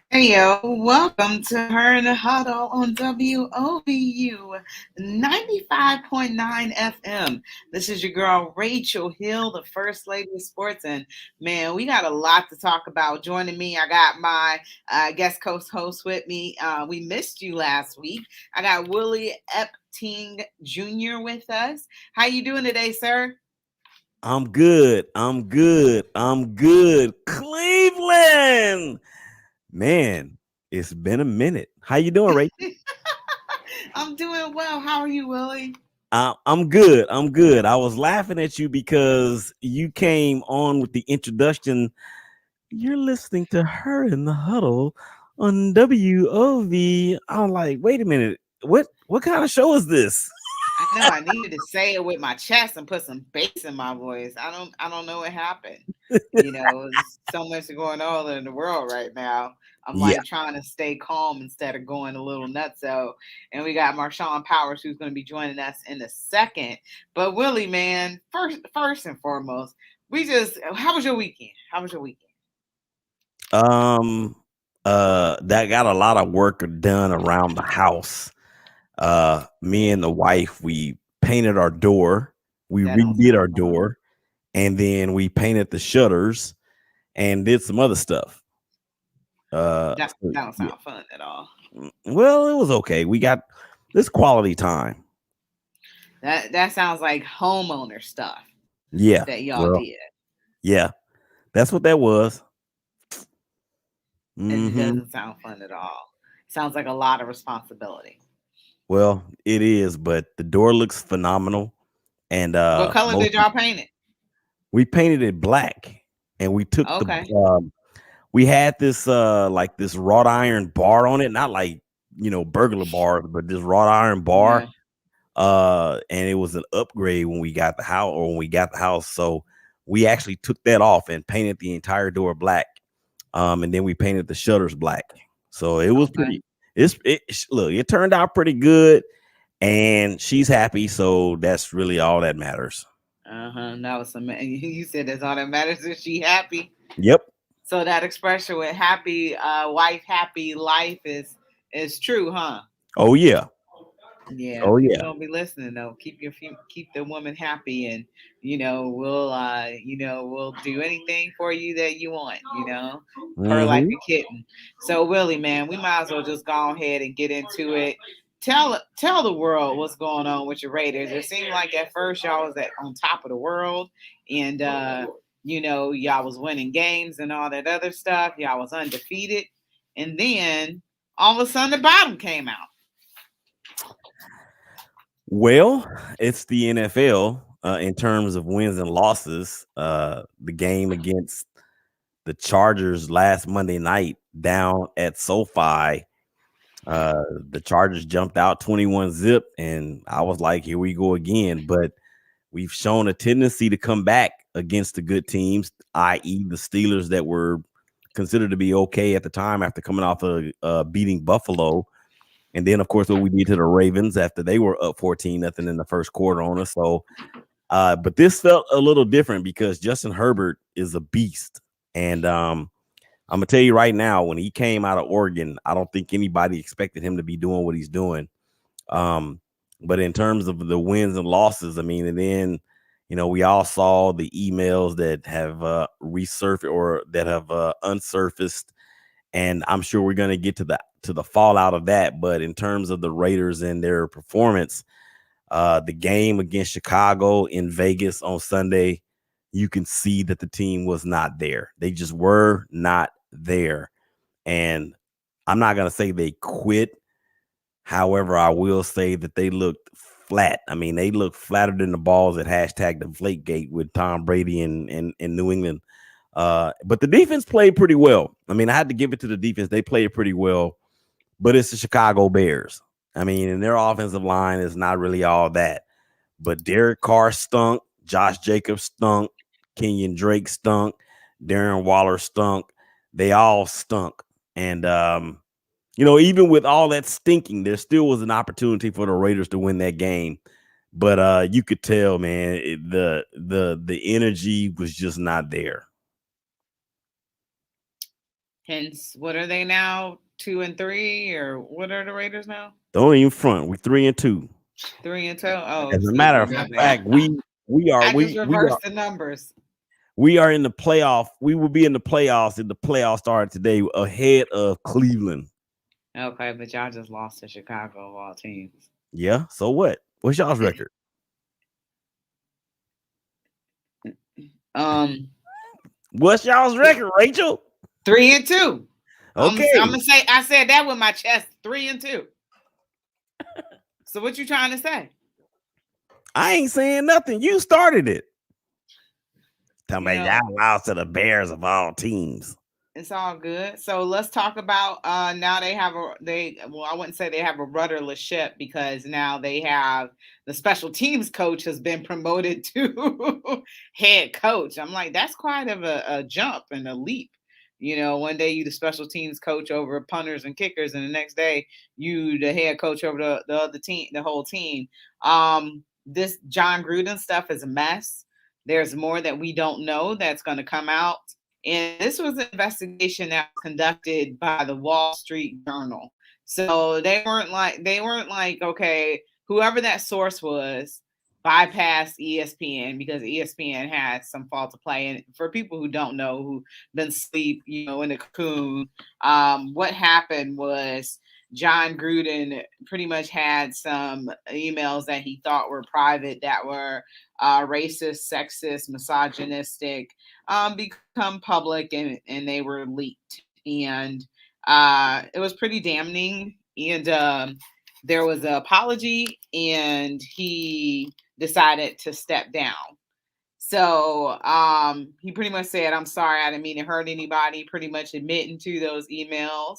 Hey yo, welcome to Her in the Huddle on WOBU 95.9 FM. This is your girl Rachel Hill, the First Lady of Sports, and man, we got a lot to talk about. Joining me, I got my guest co-host with me. We missed you last week. I got Willie Epting Jr. with us. How you doing today, sir? I'm good. Cleveland. Man, it's been a minute. How you doing, Ray? I'm doing well. How are you, Willie? I'm good. I'm good. I was laughing at you because you came on with the introduction. You're listening to Her in the Huddle on WOV. I'm like, wait a minute. What kind of show is this? I know I needed to say it with my chest and put some bass in my voice. I don't know what happened. There's so much going on in the world right now. I'm Yeah. like trying to stay calm instead of going a little nuts. And we got Marshawn Powers who's going to be joining us in a second. But Willie, man, first and foremost, how was your weekend? How was your weekend? Um that got a lot of work done around the house. Me and the wife, we painted our door, we That don't redid sound our fun. door, and then we painted the shutters and did some other stuff. That don't Yeah. sound fun at all. Well, it was okay. We got this quality time. That sounds like homeowner stuff Yeah. that y'all Well, did. yeah. That's what that was. It hmm doesn't sound fun at all. Sounds like a lot of responsibility. Well, it is, but the door looks phenomenal. And What color did y'all paint it? we painted it black, and we took the Okay. we had this like this wrought iron bar on it, not like burglar bar, but this wrought iron bar. Yeah. And it was an upgrade when we got the house, or when we got the house. So we actually took that off and painted the entire door black. And then we painted the shutters black. So it was Okay. pretty. Look, it turned out pretty good, and she's happy. So that's really all that matters. That was some. You said that's all that matters. Is she happy? Yep. So that expression with happy wife, happy life is true, huh? Oh yeah. Yeah, Oh people yeah. don't be listening though. Keep the woman happy, and we'll do anything for you that you want. Purr like hmm a kitten. So Willie, man, we might as well just go ahead and get into it. Tell the world what's going on with your Raiders. It seemed like at first y'all was on top of the world, and y'all was winning games and all that other stuff. Y'all was undefeated, and then all of a sudden the bottom came out. Well, it's the NFL in terms of wins and losses. The game against the Chargers last Monday night down at SoFi. The Chargers jumped out 21-zip, and I was like, here we go again. But we've shown a tendency to come back against the good teams, i.e., the Steelers that were considered to be okay at the time after coming off of beating Buffalo. And then, of course, what we did to the Ravens after they were up 14-0 in the first quarter on us. So, but this felt a little different because Justin Herbert is a beast. And I'm going to tell you right now, when he came out of Oregon, I don't think anybody expected him to be doing what he's doing. But in terms of the wins and losses, I mean, and then, we all saw the emails that have resurfaced or that have unsurfaced. And I'm sure we're going to get to the fallout of that. But in terms of the Raiders and their performance, the game against Chicago in Vegas on Sunday, you can see that the team was not there. They just were not there. And I'm not going to say they quit. However, I will say that they looked flat. I mean, they looked flatter than the balls at #Deflategate with Tom Brady in New England. But the defense played pretty well. I mean, I had to give it to the defense. They played pretty well, but it's the Chicago Bears. I mean, and their offensive line is not really all that. But Derek Carr stunk. Josh Jacobs stunk. Kenyon Drake stunk. Darren Waller stunk. They all stunk. And, even with all that stinking, there still was an opportunity for the Raiders to win that game. But you could tell, man, the energy was just not there. Hence, what are they now? 2-3, or what are the Raiders now? Don't even front. We 3-2. 3-2. Oh, As a excuse matter me, of my bad. fact, we are I just we are reversed the numbers. we are in the playoff. We will be in the playoffs if the playoffs started today, ahead of Cleveland. Okay, but y'all just lost to Chicago of all teams. Yeah. So what? What's y'all's record? Um, What's y'all's record, Rachel? 3-2. I'm Okay. gonna say I said that with my chest. 3-2. So what you trying to say? I ain't saying nothing. You started it. Tell You me know, y'all lost to the Bears of all teams. it's all good. So let's talk about now I wouldn't say they have a rudderless ship, because now they have the special teams coach has been promoted to head coach. I'm like, that's quite of a jump and a leap. One day you the special teams coach over punters and kickers, and the next day you the head coach over the other team, the whole team. This John Gruden stuff is a mess. There's more that we don't know that's going to come out. And this was an investigation that was conducted by the Wall Street Journal. So they weren't like, okay, whoever that source was bypassed ESPN, because ESPN has some fault to play. And for people who don't know, who been sleep, in the cocoon, what happened was John Gruden pretty much had some emails that he thought were private that were racist, sexist, misogynistic, become public, and they were leaked. And it was pretty damning. And there was an apology, and he decided to step down. So he pretty much said, I'm sorry, I didn't mean to hurt anybody, pretty much admitting to those emails.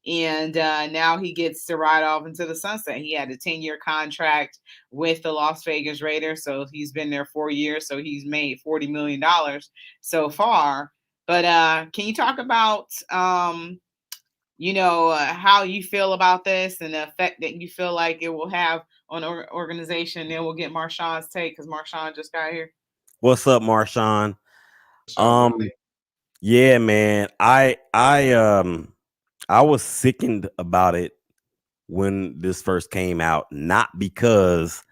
And now he gets to ride off into the sunset. He had a 10-year contract with the Las Vegas Raiders. So he's been there 4 years. So he's made $40 million so far. But can you talk about, how you feel about this and the effect that you feel like it will have on organization? Then we'll get Marshawn's take, because Marshawn just got here. What's up, Marshawn? So Yeah, man. I was sickened about it when this first came out, not because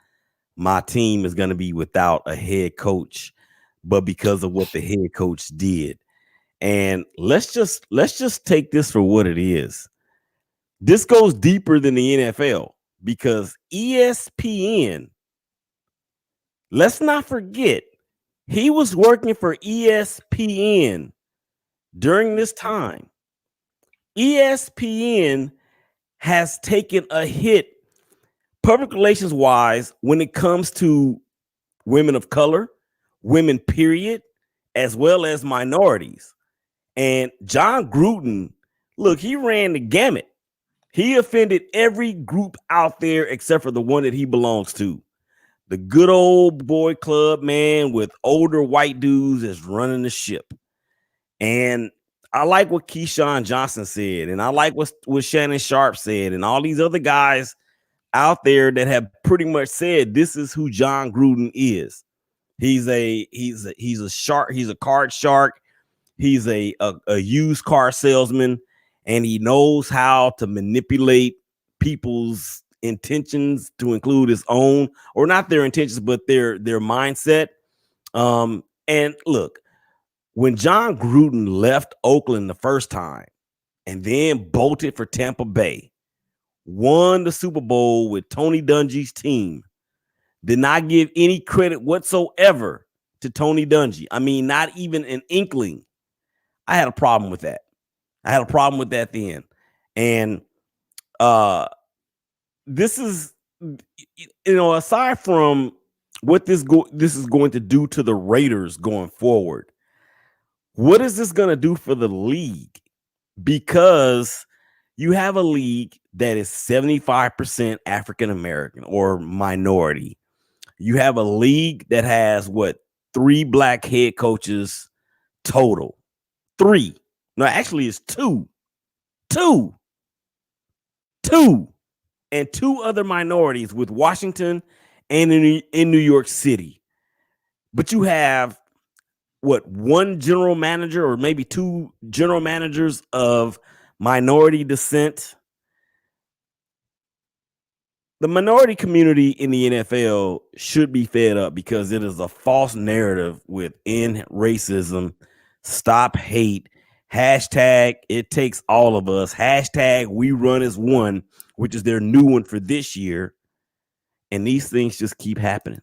my team is going to be without a head coach, but because of what the head coach did. And let's just take this for what it is. This goes deeper than the NFL, because ESPN, let's not forget, he was working for ESPN during this time. ESPN has taken a hit public relations wise when it comes to women of color, women, period, as well as minorities. And John Gruden, look, he ran the gamut. He offended every group out there except for the one that he belongs to. The good old boy club, man, with older white dudes that's running the ship. And I like what Keyshawn Johnson said, and I like what Shannon Sharp said, and all these other guys out there that have pretty much said this is who John Gruden is. He's a shark, he's a card shark, he's a used car salesman, and he knows how to manipulate people's intentions to include his own, or not their intentions, but their mindset. And look, when John Gruden left Oakland the first time and then bolted for Tampa Bay, won the Super Bowl with Tony Dungy's team, did not give any credit whatsoever to Tony Dungy. I mean, not even an inkling. I had a problem with that. I had a problem with that then. And this is, aside from what this is going to do to the Raiders going forward, what is this going to do for the league? Because you have a league that is 75% African American or minority. You have a league that has what, 3 black head coaches total. 3. No, actually it's 2. 2. 2. And 2 other minorities with Washington and in New York City. But you have one general manager or maybe two general managers of minority descent. The minority community in the NFL should be fed up because it is a false narrative with end racism. Stop hate. Hashtag it takes all of us. Hashtag we run as one, which is their new one for this year. And these things just keep happening.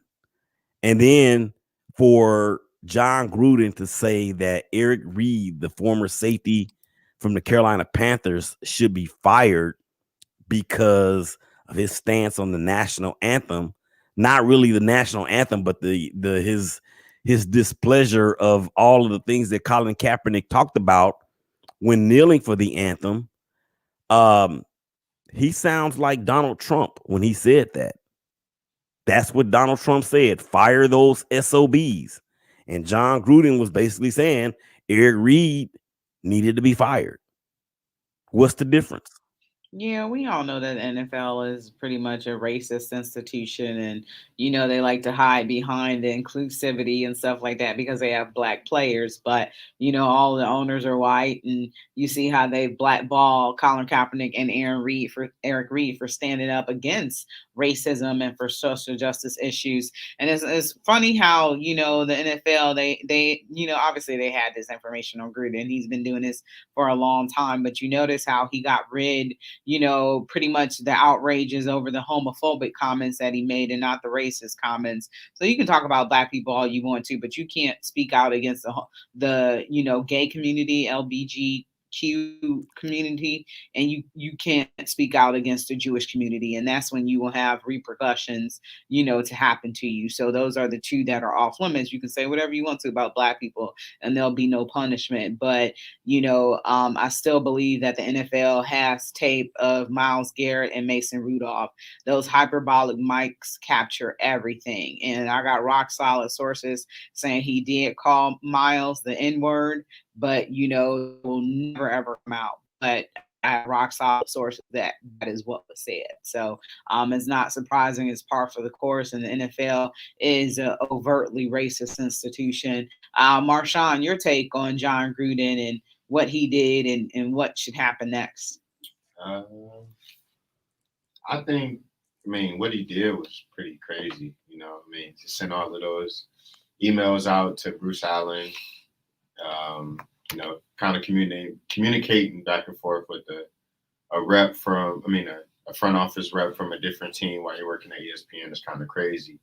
And then for John Gruden to say that Eric Reed, the former safety from the Carolina Panthers, should be fired because of his stance on the national anthem, not really the national anthem, but the his displeasure of all of the things that Colin Kaepernick talked about when kneeling for the anthem. Um, he sounds like Donald Trump when he said that. That's what Donald Trump said. Fire those SOBs. And John Gruden was basically saying Eric Reed needed to be fired. What's the difference? Yeah, we all know that the NFL is pretty much a racist institution, and they like to hide behind the inclusivity and stuff like that because they have black players. But all the owners are white, and you see how they blackball Colin Kaepernick and Eric Reed for standing up against racism and for social justice issues. And it's funny how the NFL they obviously they had this information on Gruden. He's been doing this for a long time, but you notice how he got rid pretty much the outrages over the homophobic comments that he made and not the racist comments. So you can talk about black people all you want to, but you can't speak out against the gay community, LBGQ community, and you can't speak out against the Jewish community, and that's when you will have repercussions to happen to you. So those are the two that are off limits. You can say whatever you want to about black people and there'll be no punishment, but I still believe that the NFL has tape of Myles Garrett and Mason Rudolph. Those hyperbolic mics capture everything. And I got rock solid sources saying he did call Miles the N word, but will never ever come out. But I have rock solid sources that is what was said. So it's not surprising. It's par for the course, and the NFL is an overtly racist institution. Marshawn, your take on John Gruden and what he did and what should happen next? Uh, I think, I mean, what he did was pretty crazy. To send all of those emails out to Bruce Allen, kind of communicating back and forth with a rep from, a front office rep from a different team while you're working at ESPN is kind of crazy.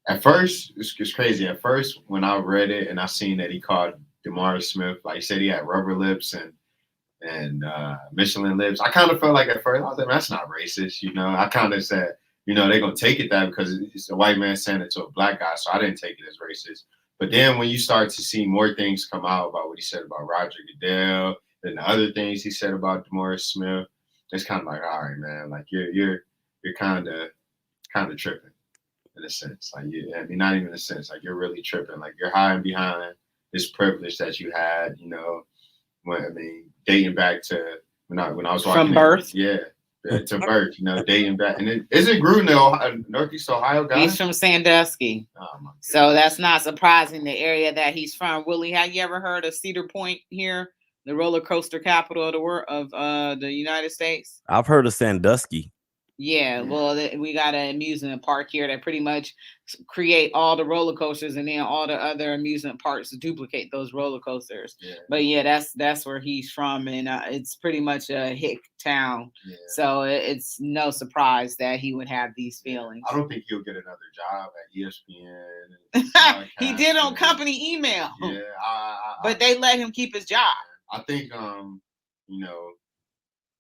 At first, it's crazy. At first, when I read it and I seen that he called DeMar Smith, like he said he had rubber lips and Michelin lips, I kind of felt like at first, I was like, that's not racist, I kind of said, they're going to take it that because it's a white man saying it to a black guy, so I didn't take it as racist. But then when you start to see more things come out about what he said about Roger Goodell and the other things he said about DeMar Smith, it's kind of like, all right, man, like you're kind of tripping in a sense. Like, not even in a sense, like you're really tripping. Like you're hiding behind this privilege that you had, dating back to when I was watching from birth. To birth, dating back. And isn't Gruden the Northeast Ohio guy? He's from Sandusky. Oh, so that's not surprising, the area that he's from. Willie, have you ever heard of Cedar Point here, the roller coaster capital of the United States? I've heard of Sandusky. Yeah, well, we got an amusement park here that pretty much create all the roller coasters, and then all the other amusement parks duplicate those roller coasters. Yeah. But yeah, that's where he's from, and it's pretty much a hick town. Yeah. So it's no surprise that he would have these feelings. I don't think he'll get another job at ESPN. He did on company email. Yeah, but they let him keep his job. I think,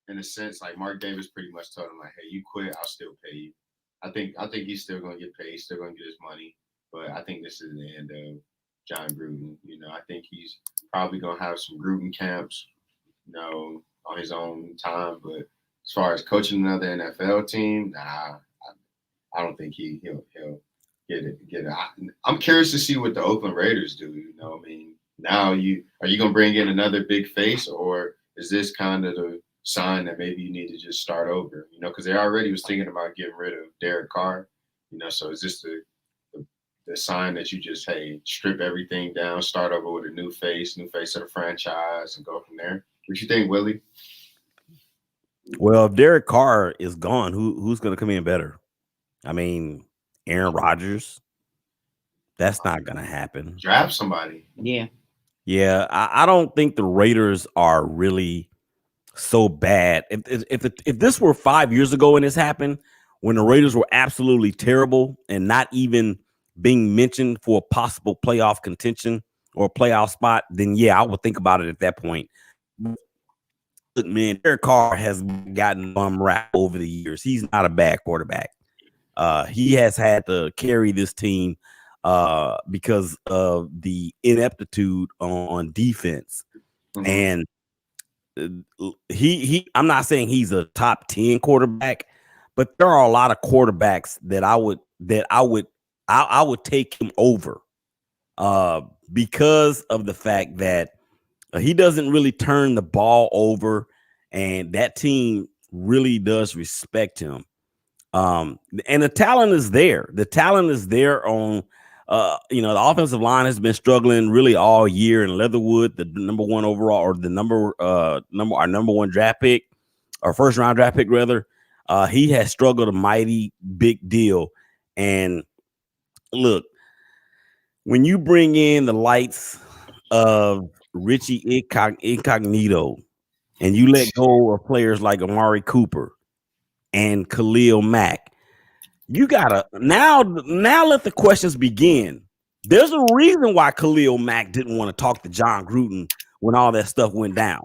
in a sense, like Mark Davis pretty much told him, like, hey, you quit, I'll still pay you. I think he's still gonna get paid, he's still gonna get his money. But I think this is the end of John Gruden. I think he's probably gonna have some Gruden camps, on his own time. But as far as coaching another NFL team, nah, I don't think he'll get it. I'm curious to see what the Oakland Raiders do. Now are you gonna bring in another big face, or is this kind of the sign that maybe you need to just start over, because they already was thinking about getting rid of Derek Carr, so is this the sign that you just strip everything down, start over with a new face of the franchise, and go from there? What you think, Willie? Well, if Derek Carr is gone, who's going to come in better? I mean, Aaron Rodgers. That's not going to happen. Draft somebody. Yeah. Yeah, I don't think the Raiders are really so bad. If this were 5 years ago and this happened, when the Raiders were absolutely terrible and not even being mentioned for a possible playoff contention or a playoff spot, then yeah, I would think about it at that point. Look, man, Derek Carr has gotten bum rap over the years. He's not a bad quarterback. He has had to carry this team because of the ineptitude on defense. Mhm. And I'm not saying he's a top 10 quarterback, but there are a lot of quarterbacks that I would take him over because of the fact that he doesn't really turn the ball over, and that team really does respect him. And the talent is there. The talent is there on the offensive line has been struggling really all year, and Leatherwood, the number one overall, or our number one draft pick, or first round draft pick rather, he has struggled a mighty big deal. And look, when you bring in the lights of Richie Incognito and you let go of players like Amari Cooper and Khalil Mack, you gotta now let the questions begin. There's a reason why Khalil Mack didn't want to talk to John Gruden when all that stuff went down.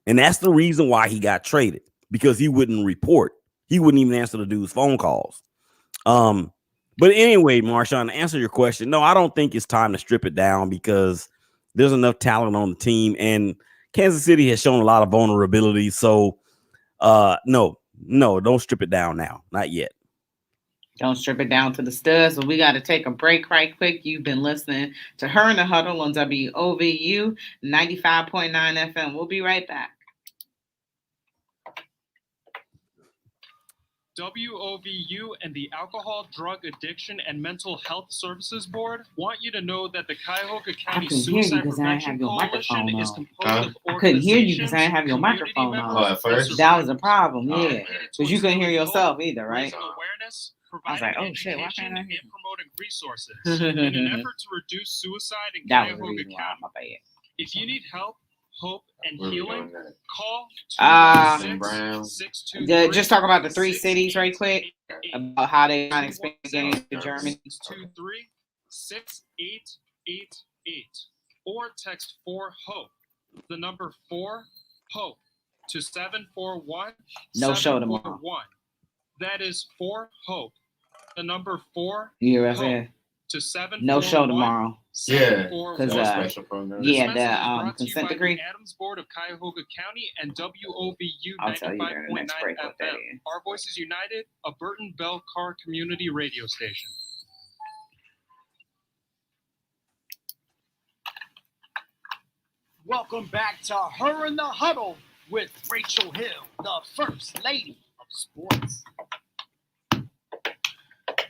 And that's the reason why he got traded, because he wouldn't report. He wouldn't even answer the dude's phone calls. But anyway, Marshawn, to answer your question, no, I don't think it's time to strip it down, because there's enough talent on the team, and Kansas City has shown a lot of vulnerability. So no, don't strip it down now. Not yet. Don't strip it down to the studs. So we got to take a break right quick. You've been listening to Her in the Huddle on WOVU 95.9 FM. We'll be right back. WOVU and the Alcohol, Drug Addiction, and Mental Health Services Board want you to know that the Cuyahoga County Suicide Prevention Coalition is composed of I couldn't hear you organizations, because I didn't have your community microphone members, on. at first? That was a problem, Oh, yeah. Because you couldn't hear yourself either, right? raising awareness, I was like, providing oh shit, why education, can't I and hear? promoting resources in an effort to reduce suicide in That was the Cuyahoga reason why. County. My bad. If you need help, hope, and Where we healing, going at? call Brown. 216-623. Just talk about the three cities right quick, about how they trying to expand the game to Germany. 623-6888, or text 4HOPE, the number 4HOPE, to 741. No show tomorrow. That is 4HOPE, the number 4. You hear what I said? To 741. No show tomorrow. Yeah, Because special program. yeah, This message is the brought to you consent by decree. the Adams Board of Cuyahoga County and WOVU I'll tell you during the 95.9 next break what that FM. is. Our Voices United, a Burton Bell Carr community radio station. Welcome back to Her in the Huddle with Rachel Hill, the First Lady of Sports.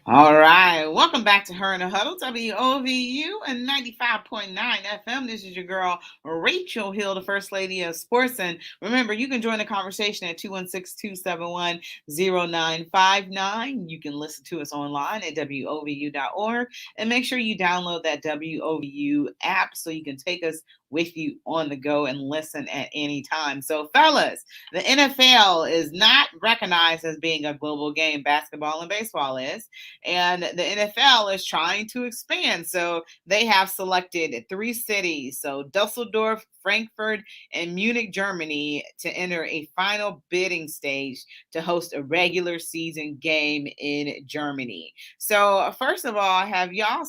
All right, welcome back to Her in the Huddle, WOVU and 95.9 FM. This is your girl, Rachel Hill, the First Lady of Sports. And remember, you can join the conversation at 216-271-0959. You can listen to us online at WOVU.org. And make sure you download that WOVU app so you can take us with you on the go and listen at any time. So, fellas, the NFL is not recognized as being a global game. Basketball and baseball is. And the NFL is trying to expand. So they have selected 3 cities. So Dusseldorf, Frankfurt, and Munich, Germany, to enter a final bidding stage to host a regular season game in Germany. So first of all, do y'all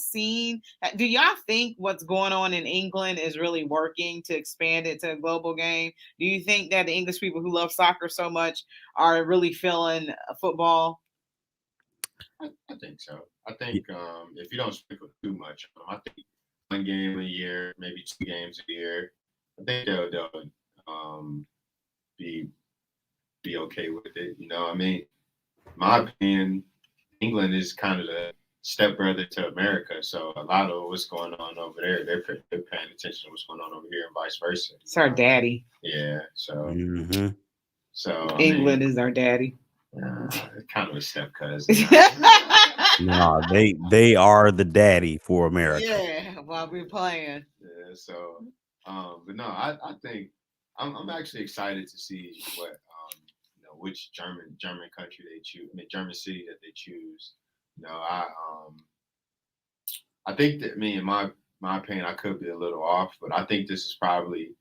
think what's going on in England is really working to expand it to a global game? Do you think that the English people who love soccer so much are really feeling football? I think so. I think if you don't sprinkle too much, I think 1 game a year, maybe 2 games a year, I think they'll be okay with it. You know, I mean, my opinion, England is kind of stepbrother to America. So a lot of what's going on over there, they're paying attention to what's going on over here, and vice versa. It's our daddy. Yeah. So Mhm. England is our daddy. Kind of a step cousin. No, they are the daddy for America. Yeah, while we're playing. Yeah. So, but no, I think I'm actually excited to see what which German country they choose. I mean, German city that they choose. I think that in my opinion, I could be a little off, but I think this is probably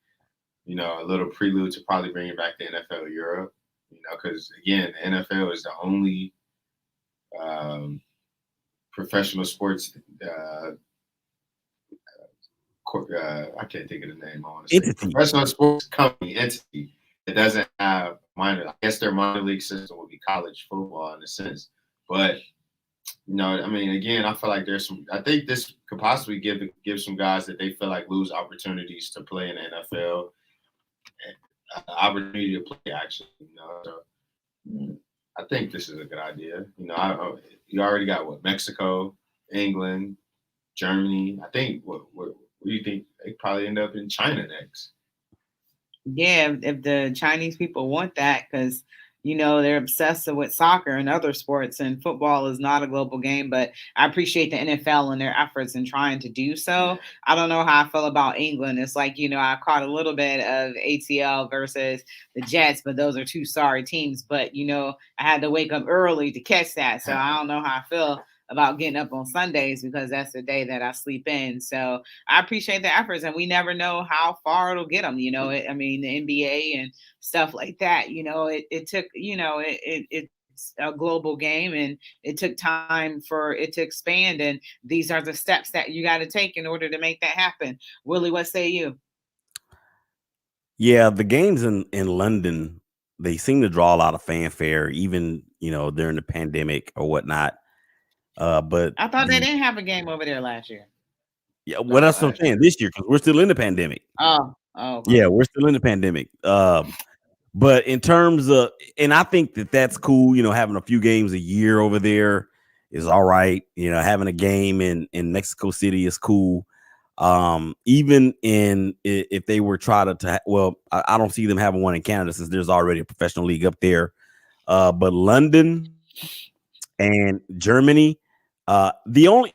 a little prelude to probably bringing back the NFL Europe. Because again, the NFL is the only professional sports. I can't think of the name. I want to say professional sports company entity that doesn't have minor. I guess their minor league system would be college football in a sense, but again, I feel like there's some. I think this could possibly give some guys that they feel like lose opportunities to play in the NFL, opportunity to play actually. So I think this is a good idea. You already got Mexico, England, Germany. I think what do you think? They probably end up in China next. Yeah, if the Chinese people want that, because they're obsessed with soccer and other sports, and football is not a global game. But I appreciate the NFL and their efforts in trying to do so. I don't know how I feel about England. It's like, I caught a little bit of ATL versus the Jets, but those are two sorry teams. But, I had to wake up early to catch that. So I don't know how I feel about getting up on Sundays, because that's the day that I sleep in. So I appreciate the efforts, and we never know how far it'll get them. The NBA and stuff like that. It took, it's a global game, and it took time for it to expand. And these are the steps that you got to take in order to make that happen. Willie, what say you? Yeah, the games in London, they seem to draw a lot of fanfare, even during the pandemic or whatnot. But I thought they didn't have a game over there last year. Yeah, what that's what I'm saying this year, because we're still in the pandemic. Oh, okay. Yeah, we're still in the pandemic. But in terms of, and I think that's cool. Having a few games a year over there is all right. Having a game in Mexico City is cool. Even if they were trying to well, I don't see them having one in Canada since there's already a professional league up there. But London and Germany, the only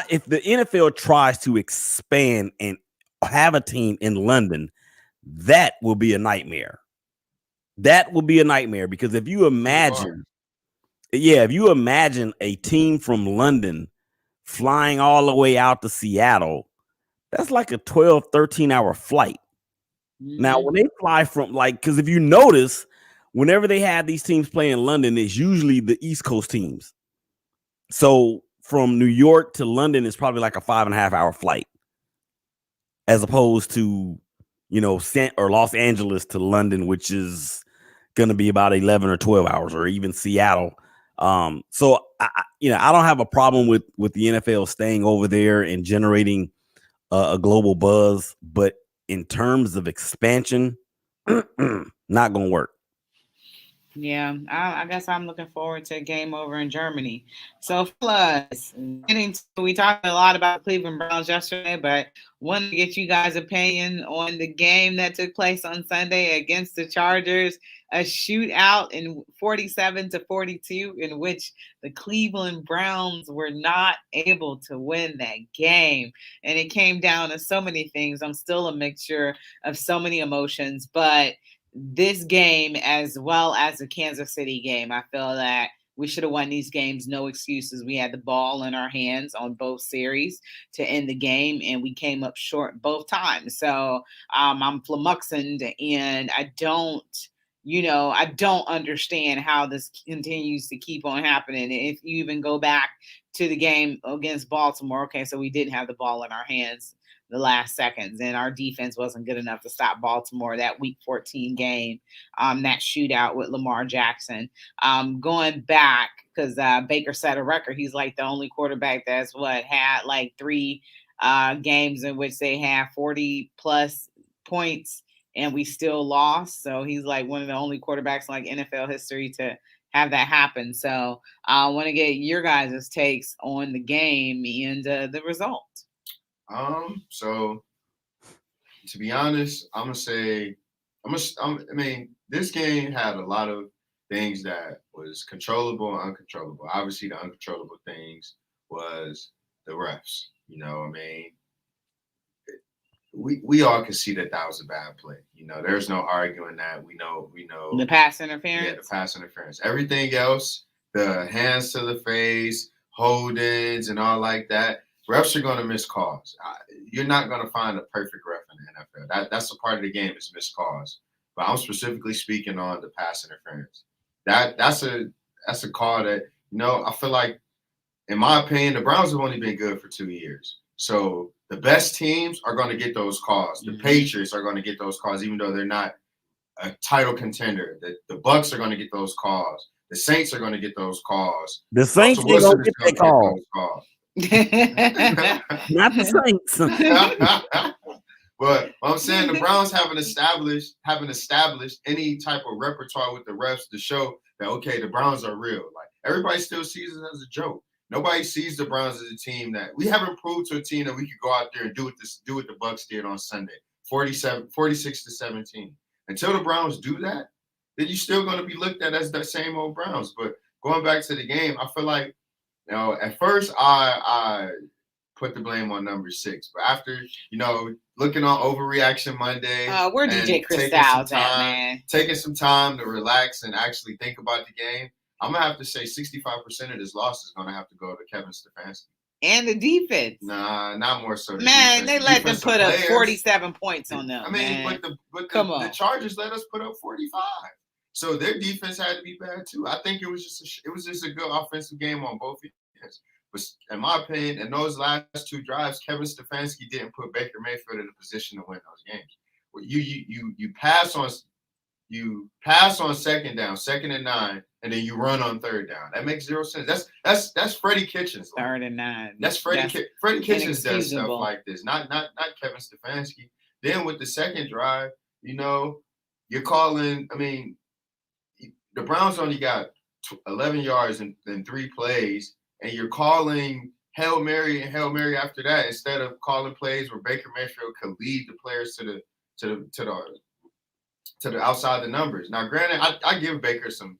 if the NFL tries to expand and have a team in London, that will be a nightmare. That will be a nightmare, because if you imagine a team from London flying all the way out to Seattle, that's like a 12, 13-hour flight. Mm-hmm. Now, when they fly from, because if you notice, whenever they have these teams play in London, it's usually the East Coast teams. So from New York to London is probably like a 5.5-hour flight, as opposed to, or Los Angeles to London, which is going to be about 11 or 12 hours, or even Seattle. So I don't have a problem with the NFL staying over there and generating a global buzz, but in terms of expansion, not going to work. Yeah, I guess I'm looking forward to a game over in Germany. So, plus, we talked a lot about Cleveland Browns yesterday, but wanted to get you guys' opinion on the game that took place on Sunday against the Chargers, a shootout in 47-42, in which the Cleveland Browns were not able to win that game. And it came down to so many things. I'm still a mixture of so many emotions, but this game, as well as the Kansas City game, I feel that we should have won these games. No excuses. We had the ball in our hands on both series to end the game, and we came up short both times. So I'm flummoxed, and I don't understand how this continues to keep on happening. If you even go back to the game against Baltimore, okay, so we didn't have the ball in our hands the last seconds, and our defense wasn't good enough to stop Baltimore that week 14 game, that shootout with Lamar Jackson. Going back, because Baker set a record. He's like the only quarterback that's had like 3 games in which they had 40 plus points and we still lost. So he's like one of the only quarterbacks in like NFL history to have that happen. So I want to get your guys' takes on the game and the result. So to be honest, I'm gonna say, I mean, this game had a lot of things that was controllable and uncontrollable. Obviously, the uncontrollable things was the refs. You know, I mean, we all can see that was a bad play. You know, there's no arguing that. We know the pass interference. Yeah, the pass interference. Everything else, the hands to the face, holdings, and all like that. Refs are going to miss calls. You're not going to find a perfect ref in the NFL. That's a part of the game is missed calls. But I'm specifically speaking on the pass interference. That's a call that, you know, I feel like, in my opinion, the Browns have only been good for 2 years. So the best teams are going to get those calls. The Patriots are going to get those calls, even though they're not a title contender. The Bucks are going to get those calls. The Saints are going to get those calls. The Saints are going to get that call. Not the Saints. But I'm saying the Browns haven't established any type of repertoire with the refs to show that, okay, the Browns are real. Like, everybody still sees it as a joke. Nobody sees the Browns as a team that we haven't proved to a team that we could go out there and do what the Bucks did on Sunday, 46-17. Until the Browns do that, then you're still going to be looked at as that same old Browns. But going back to the game, I feel like, you know, at first I put the blame on number 6, but after, you know, looking on Overreaction Monday, where DJ Cristal's at, man? Taking some time to relax and actually think about the game, I'm gonna have to say 65% of this loss is gonna have to go to Kevin Stefanski and the defense. Nah, not more so. Man, they let them put up 47 points on them. I mean, man. but the Chargers let us put up 45. So their defense had to be bad too. I think it was just a good offensive game on both ends. But in my opinion, in those last 2 drives, Kevin Stefanski didn't put Baker Mayfield in a position to win those games. You pass on 2nd down, 2nd and 9, and then you run on 3rd down. That makes 0 sense. That's Freddie Kitchens. 3rd and 9. That's Freddie Kitchens does stuff like this. Not Kevin Stefanski. Then with the 2nd drive, you know, you're calling. I mean, the Browns only got 11 yards in 3 plays, and you're calling Hail Mary and Hail Mary after that instead of calling plays where Baker Mayfield could lead the players to the outside the numbers. Now, granted, I give Baker some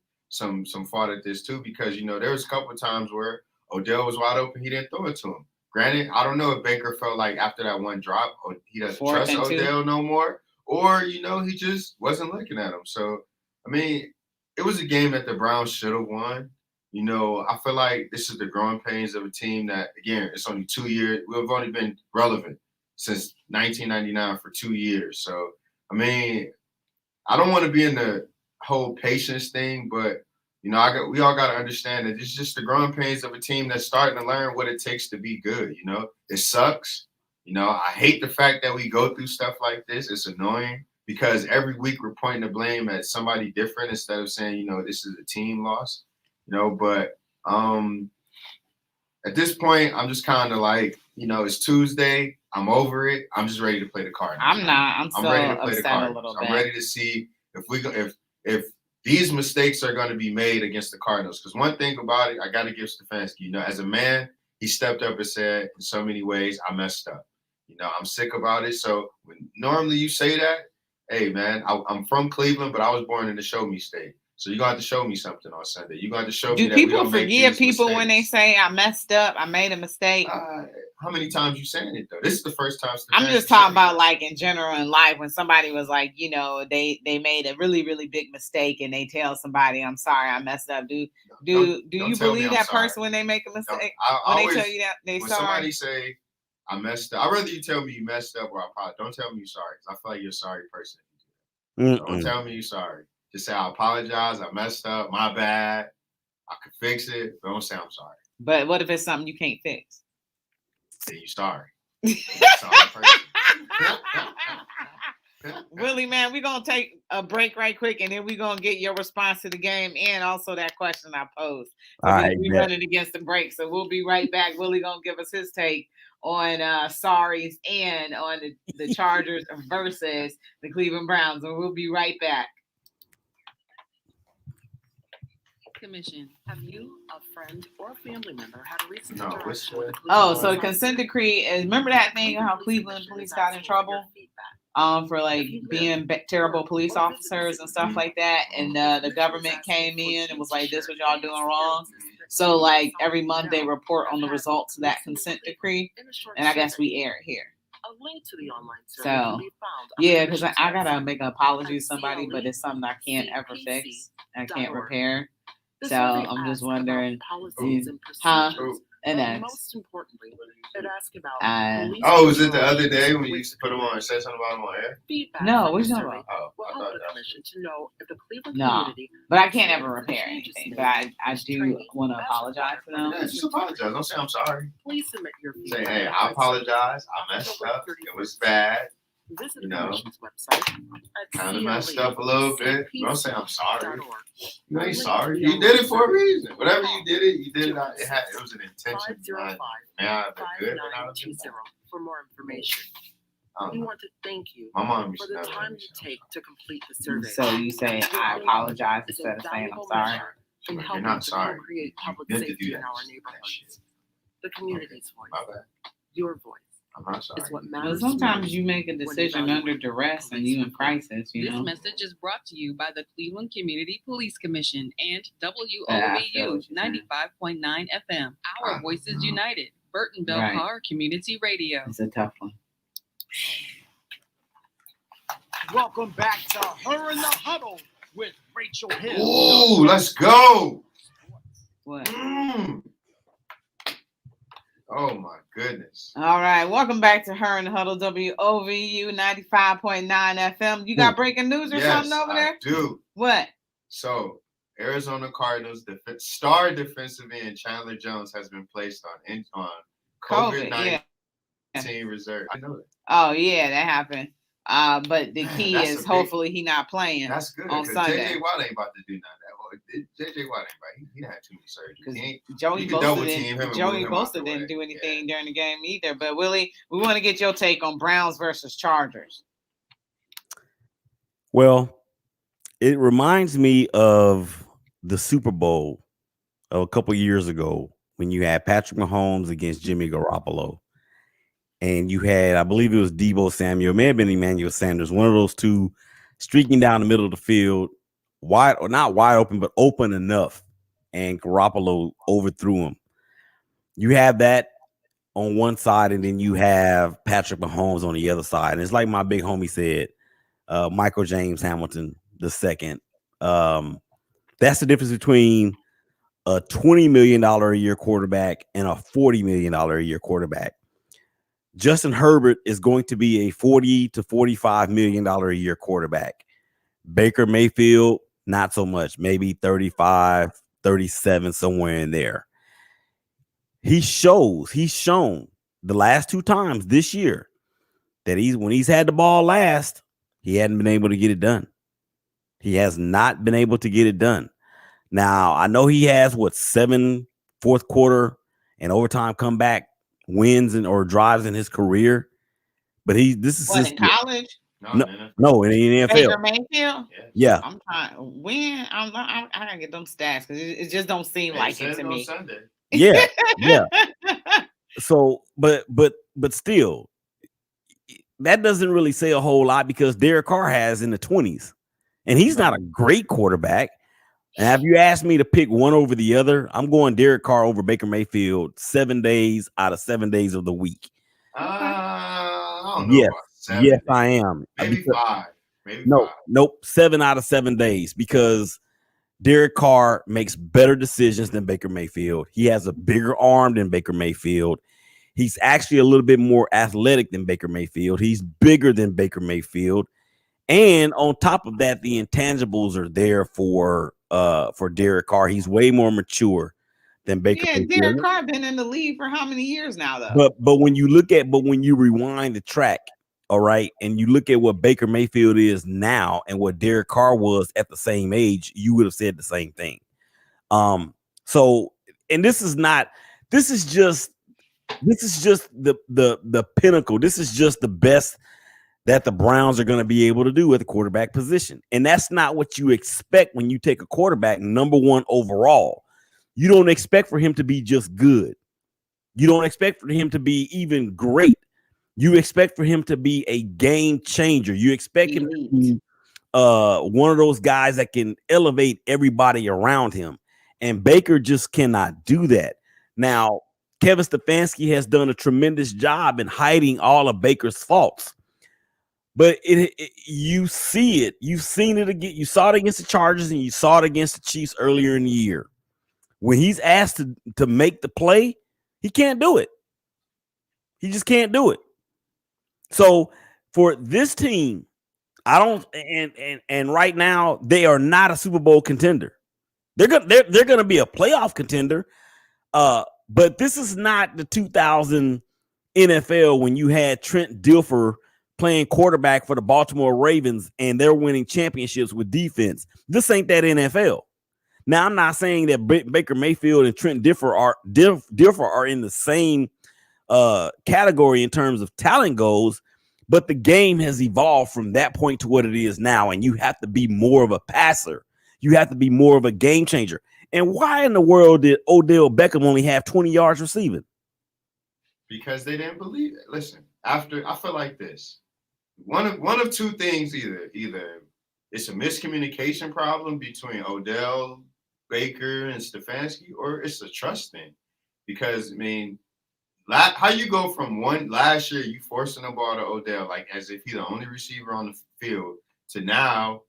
fault at this too, because, you know, there was a couple of times where Odell was wide open, he didn't throw it to him. Granted, I don't know if Baker felt like after that one drop, he doesn't trust Odell no more, or, you know, he just wasn't looking at him. So, I mean, it was a game that the Browns should have won. You know, I feel like this is the growing pains of a team that, again, it's only 2 years. We've only been relevant since 1999 for 2 years. So, I mean, I don't want to be in the whole patience thing, but, you know, we all got to understand that it's just the growing pains of a team that's starting to learn what it takes to be good. You know, it sucks. You know, I hate the fact that we go through stuff like this. It's annoying because every week we're pointing the blame at somebody different instead of saying, you know, this is a team loss. You know, but at this point, I'm just kind of like, you know, it's Tuesday. I'm over it. I'm just ready to play the Cardinals. I'm not. I'm ready to play the Cardinals. I'm ready to see if these mistakes are going to be made against the Cardinals. Because one thing about it, I got to give Stefanski, you know, as a man, he stepped up and said in so many ways, I messed up. You know, I'm sick about it. So when normally you say that, hey, man, I'm from Cleveland, but I was born in the show me state. So you're going to have to show me something on Sunday. You're going to have to show me that we don't make these mistakes. Do people forgive people when they say I messed up, I made a mistake? How many times you saying it, though? This is the first time. I'm just talking about, like, in general in life, when somebody was like, you know, they made a really, really big mistake and they tell somebody, I'm sorry, I messed up. Do you believe that person when they make a mistake? When they tell you that they sorry? When somebody say, I messed up, I'd rather you tell me you messed up or I apologize. Don't tell me you're sorry, because I feel like you're a sorry person. Don't tell me you're sorry. Just say, I apologize, I messed up, my bad, I could fix it, but don't say I'm sorry. But what if it's something you can't fix? Then you're sorry. Willie, man, we're going to take a break right quick, and then we're going to get your response to the game and also that question I posed. We're running against the break, so we'll be right back. Willie going to give us his take on sorries and on the Chargers versus the Cleveland Browns, and we'll be right back. Commission. Have you, a friend, or a family member had a recent No, interaction what's with the that? Oh, police so the officer? consent decree is, remember that thing how Cleveland police got in trouble for like being terrible police officers and stuff like that, and the government came in and was like, this what y'all doing wrong. So like every month they report on the results of that consent decree, and I guess we air it here. A link to the online survey So, can be found on yeah, the because I commission's gotta website. make an apology to somebody, but it's something I can't ever fix. I can't repair. The So survey I'm just asks about wondering, policies and huh? procedures, And but then most importantly, it asks about police Oh, was it the control other day when you with used to put them on and say something about them on air? feedback No, from what the you talking survey about? Oh, will I help thought the that. commission to know if the Cleveland No, community but I can't ever repair anything. But I do want to apologize to them. Yeah, just apologize. Don't say I'm sorry. Please submit your Say, feedback. hey, I apologize. I messed up. It was bad. Visit You the know, commission's website at Kind of messed up a little bit. Don't say I'm sorry. CPC.org. You ain't sorry. You did it for a reason. Whatever you did it, you did it. It was an intention. Behind it. May I have been good when I was doing that? For more information. We want to thank you My mom used for to the never time let me you say take to complete the survey. So you say I apologize instead of saying I'm sorry. In You're helping not to sorry. co-create You public meant to safety do in that. our That shit. neighborhoods. The community's My voice, bad. your voice, I'm not sorry. is what But matters. sometimes you make a decision under duress and you in crisis, you This know. message is brought to you by the Cleveland Community Police Commission and I feel WOVU what you're saying. 95.9 FM. Our Voices United. Burton Bell Right. Carr Community Radio. It's a tough one. Welcome back to Her in the Huddle with Rachel Hill. Ooh, let's go. What? Oh my goodness. All right, welcome back to Her in the Huddle, WOVU 95.9 FM. You got breaking news or something over there? I do. What? So, Arizona Cardinals star defensive end Chandler Jones has been placed on COVID-19 reserve. I know that. Oh yeah, that happened. But the key That's is hopefully he not playing. That's good. On Sunday. JJ Watt ain't about to do none of that. JJ Watt ain't right. He had too many surgeries. He ain't, Joey you can double Bosa team him didn't. and Joey move him out the Bosa didn't way. do anything during the game either. But Willie, we want to get your take on Browns versus Chargers. Well, it reminds me of the Super Bowl of a couple years ago when you had Patrick Mahomes against Jimmy Garoppolo. And you had, I believe it was Deebo Samuel, it may have been Emmanuel Sanders, one of those two streaking down the middle of the field, wide or not wide open, but open enough. And Garoppolo overthrew him. You have that on one side, and then you have Patrick Mahomes on the other side. And it's like my big homie said, Michael James Hamilton II. That's the difference between a $20 million a year quarterback and a $40 million a year quarterback. Justin Herbert is going to be a $40 to $45 million a year quarterback. Baker Mayfield, not so much, maybe 35, 37, somewhere in there. He's shown the last two times this year that when he's had the ball last, he hadn't been able to get it done. He has not been able to get it done. Now, I know he has 7 fourth quarter and overtime comeback wins or drives in his career, but this is What, in college? No, in the NFL. Baker Mayfield? Yeah. I'm trying. When I gotta get them stats because it just don't seem like it to me. Sunday. Yeah, yeah. So, but still, that doesn't really say a whole lot because Derek Carr has in the 20s, and he's not a great quarterback. And if you ask me to pick one over the other, I'm going Derek Carr over Baker Mayfield 7 days out of 7 days of the week. I don't know Yes, about 7 yes, days. I am. Maybe 5. Maybe No, 5. nope. 7 out of 7 days because Derek Carr makes better decisions than Baker Mayfield. He has a bigger arm than Baker Mayfield. He's actually a little bit more athletic than Baker Mayfield. He's bigger than Baker Mayfield. And on top of that, the intangibles are there for Derek Carr. He's way more mature than Baker Mayfield. Derek Carr been in the league for how many years now, though? But when you rewind the track, all right, and you look at what Baker Mayfield is now and what Derek Carr was at the same age, you would have said the same thing. So, and this is just the pinnacle. This is just the best that the Browns are going to be able to do at the quarterback position. And that's not what you expect when you take a quarterback number 1 overall. You don't expect for him to be just good. You don't expect for him to be even great. You expect for him to be a game changer. You expect him to be one of those guys that can elevate everybody around him. And Baker just cannot do that. Now, Kevin Stefanski has done a tremendous job in hiding all of Baker's faults. But you see it. You've seen it again. You saw it against the Chargers and you saw it against the Chiefs earlier in the year. When he's asked to make the play, he can't do it. He just can't do it. So for this team, I don't and right now they are not a Super Bowl contender. They're gonna be a playoff contender. But this is not the 2000 NFL when you had Trent Dilfer playing quarterback for the Baltimore Ravens and they're winning championships with defense. This ain't that NFL. Now, I'm not saying that Baker Mayfield and Trent Dilfer are in the same category in terms of talent goes, but the game has evolved from that point to what it is now, and you have to be more of a passer. You have to be more of a game changer. And why in the world did Odell Beckham only have 20 yards receiving? Because they didn't believe it. Listen, I feel like this. One of two things, either it's a miscommunication problem between Odell, Baker, and Stefanski, or it's a trust thing. Because, I mean, how you go from last year, you forcing the ball to Odell, like as if he's the only receiver on the field, to now,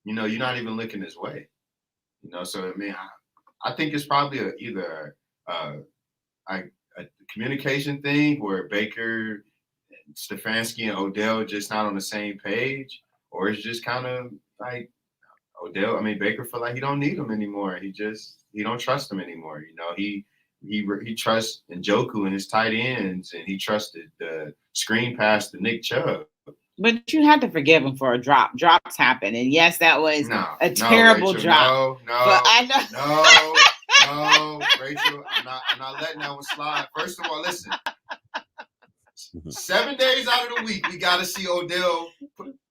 you're not even looking his way. So, I mean, I think it's probably either a communication thing where Baker, Stefanski, and Odell just not on the same page, or it's just kind of like Baker feel like he don't need him anymore. He don't trust him anymore. He trusts Njoku and his tight ends, and he trusted the screen pass to Nick Chubb. But you had to forgive him for a drop. Drops happen, and yes, that was a terrible drop. No, Rachel, I'm not letting that one slide. First of all, listen. 7 days out of the week, we got to see Odell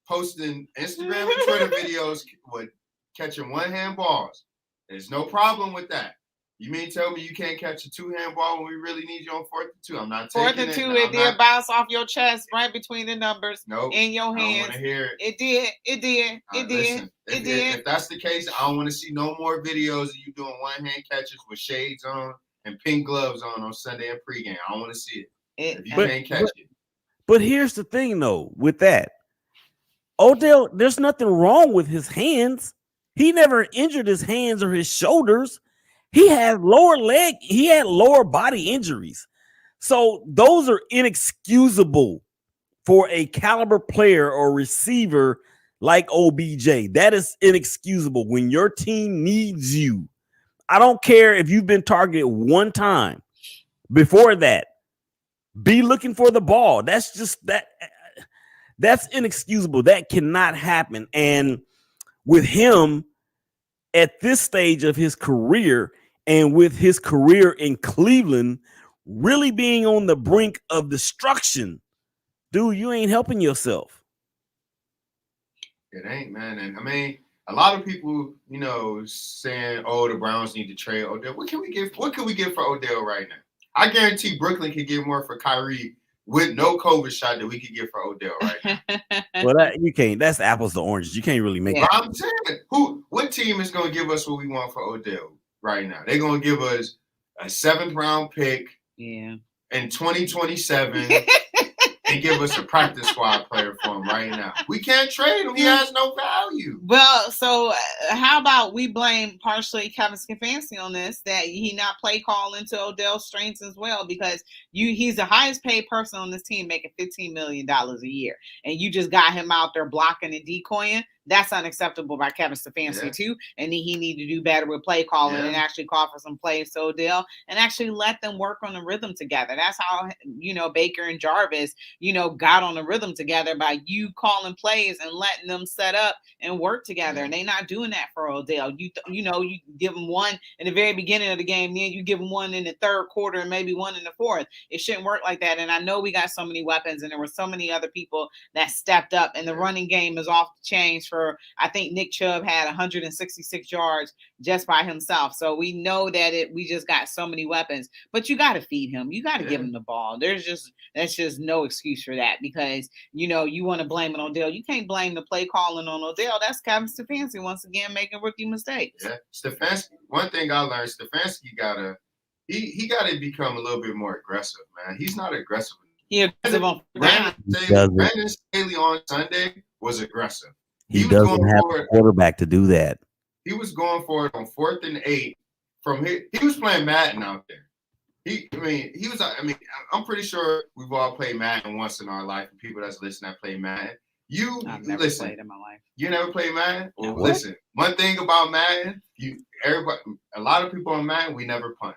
posting Instagram and Twitter videos with catching one-hand balls. There's no problem with that. You mean tell me you can't catch a two-hand ball when we really need you on 4th and 2? I'm not taking it. 4th and 2, it did bounce off your chest right between the numbers in your hands. I don't want to hear it. It did. Listen, if that's the case, I don't want to see no more videos of you doing one-hand catches with shades on and pink gloves on Sunday and pregame. I don't want to see it. If you can't catch it. But here's the thing, though, with that. Odell, there's nothing wrong with his hands. He never injured his hands or his shoulders. He had lower body injuries. So those are inexcusable for a caliber player or receiver like OBJ. That is inexcusable when your team needs you. I don't care if you've been targeted one time. Before that, be looking for the ball. That's just that. That's inexcusable. That cannot happen. And with him at this stage of his career and with his career in Cleveland really being on the brink of destruction, dude, you ain't helping yourself. It ain't, man. And I mean, a lot of people, saying, "Oh, the Browns need to trade Odell." What can we get for Odell right now? I guarantee Brooklyn could get more for Kyrie with no COVID shot that we could get for Odell right now. Well, you can't. That's apples to oranges. You can't really make it. I'm saying, what team is going to give us what we want for Odell right now? They're going to give us a 7th round pick in 2027 and give us a practice squad player for him right now. We can't trade him. He has no value. Well, so how about we blame partially Kevin Stefanski on this, that he not play call into Odell's strengths as well, because he's the highest paid person on this team making $15 million a year. And you just got him out there blocking and decoying. that's unacceptable by Kevin Stefanski too. And he needed to do better with play calling and actually call for some plays to Odell and actually let them work on the rhythm together. That's how, Baker and Jarvis, got on the rhythm together by you calling plays and letting them set up and work together. And they're not doing that for Odell. You give them one in the very beginning of the game, then you give them one in the third quarter and maybe one in the fourth. It shouldn't work like that. And I know we got so many weapons and there were so many other people that stepped up, and the running game is off the chains for, I think Nick Chubb had 166 yards just by himself. So we know that we just got so many weapons, but you got to feed him. You got to give him the ball. That's just no excuse for that, because, you want to blame it on Odell. You can't blame the play calling on Odell. That's Kevin Stefanski once again making rookie mistakes. Yeah, Stefanski. One thing I learned, Stefanski gotta become a little bit more aggressive, man. He's not aggressive. Brandon Staley on Sunday was aggressive. He doesn't have a quarterback to do that. He was going for it on 4th and 8 from here. He was playing Madden out there. I'm pretty sure we've all played Madden once in our life. And people that's listening that play Madden. I've never played in my life. You never played Madden? Well, listen. One thing about Madden, a lot of people on Madden, we never punt.